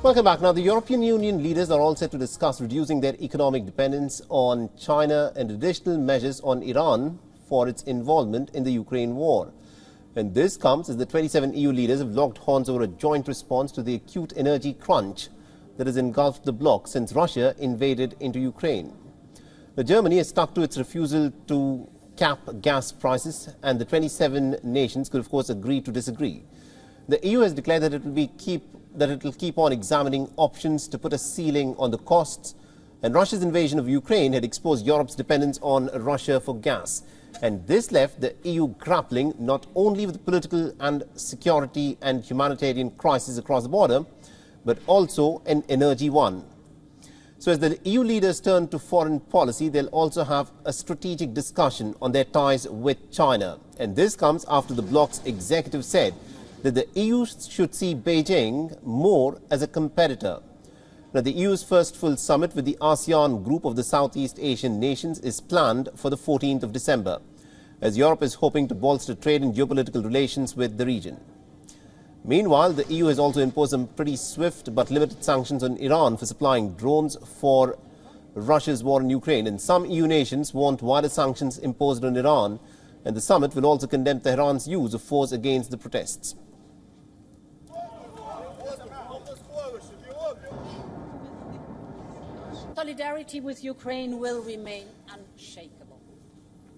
Welcome back. Now, the European Union leaders are all set to discuss reducing their economic dependence on China and additional measures on Iran for its involvement in the Ukraine war. And this comes as the 27 EU leaders have locked horns over a joint response to the acute energy crunch that has engulfed the bloc since Russia invaded into Ukraine. Now, Germany has stuck to its refusal to cap gas prices, and the 27 nations could, of course, agree to disagree. The EU has declared that it will keep on examining options to put a ceiling on the costs. And Russia's invasion of Ukraine had exposed Europe's dependence on Russia for gas. And this left the EU grappling not only with the political and security and humanitarian crisis across the border, but also an energy one. So as the EU leaders turn to foreign policy, they'll also have a strategic discussion on their ties with China. And this comes after the bloc's executive said that the EU should see Beijing more as a competitor. Now, the EU's first full summit with the ASEAN group of the Southeast Asian nations is planned for the 14th of December, as Europe is hoping to bolster trade and geopolitical relations with the region. Meanwhile, the EU has also imposed some pretty swift but limited sanctions on Iran for supplying drones for Russia's war in Ukraine. And some EU nations want wider sanctions imposed on Iran, and the summit will also condemn Tehran's use of force against the protests. Solidarity with Ukraine will remain unshakable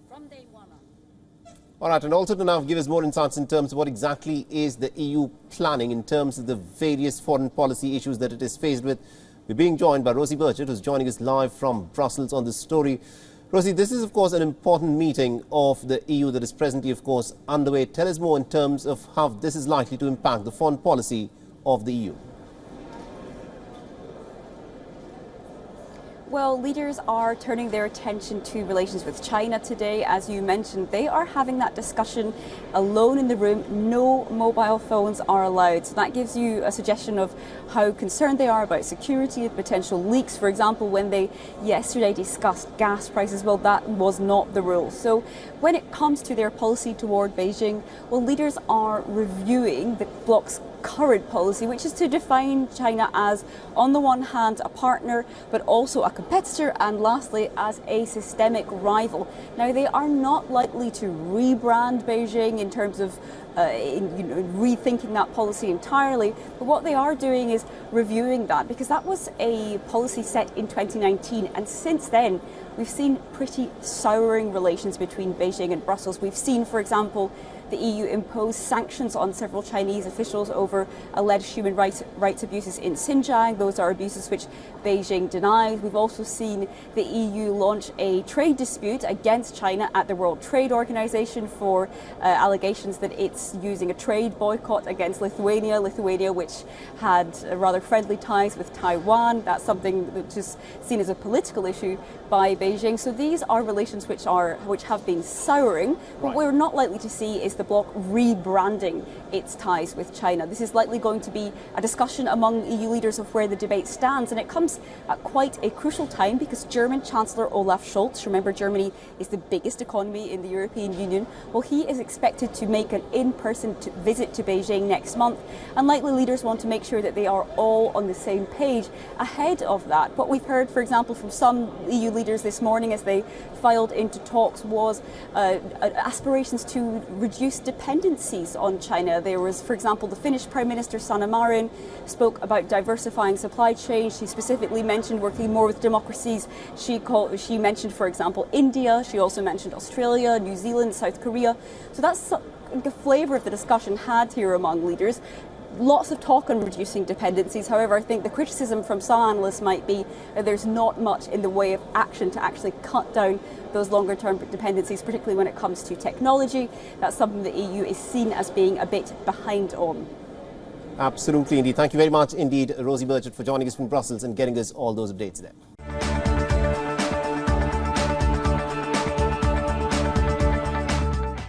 from day one on. All right, and also to now give us more insights in terms of what exactly is the EU planning in terms of the various foreign policy issues that it is faced with. We're being joined by Rosie Burchett, who's joining us live from Brussels on this story. Rosie, this is, of course, an important meeting of the EU that is presently, of course, underway. Tell us more in terms of how this is likely to impact the foreign policy of the EU. Well, leaders are turning their attention to relations with China today. As you mentioned, they are having that discussion alone in the room. No mobile phones are allowed. So that gives you a suggestion of how concerned they are about security and potential leaks. For example, when they yesterday discussed gas prices, well, that was not the rule. So when it comes to their policy toward Beijing, well, leaders are reviewing the bloc's current policy, which is to define China as, on the one hand, a partner, but also a competitor, and lastly, as a systemic rival. Now, they are not likely to rebrand Beijing in terms of rethinking that policy entirely, but what they are doing is reviewing that, because that was a policy set in 2019, and since then we've seen pretty souring relations between Beijing and Brussels. We've seen, for example, the EU impose sanctions on several Chinese officials over alleged human rights abuses in Xinjiang. Those are abuses which Beijing denies. We've also seen the EU launch a trade dispute against China at the World Trade Organization for allegations that it's using a trade boycott against Lithuania, which had rather friendly ties with Taiwan. That's something which is seen as a political issue by Beijing. So these are relations which have been souring. What we're not likely to see is the bloc rebranding its ties with China. This is likely going to be a discussion among EU leaders of where the debate stands, and it comes at quite a crucial time because German Chancellor Olaf Scholz, remember Germany is the biggest economy in the European Union, well, he is expected to make an in-person visit to Beijing next month, and likely leaders want to make sure that they are all on the same page ahead of that. What we've heard, for example, from some EU leaders this morning as they filed into talks was aspirations to reduce dependencies on China. There was, for example, the Finnish Prime Minister Sanna Marin spoke about diversifying supply chains. She specifically mentioned working more with democracies. She mentioned, for example, India. She also mentioned Australia, New Zealand, South Korea. So that's the flavour of the discussion had here among leaders. Lots of talk on reducing dependencies. However, I think the criticism from some analysts might be that there's not much in the way of action to actually cut down those longer term dependencies, particularly when it comes to technology. That's something the EU is seen as being a bit behind on. Absolutely, indeed. Thank you very much indeed, Rosie Burchett, for joining us from Brussels and getting us all those updates there.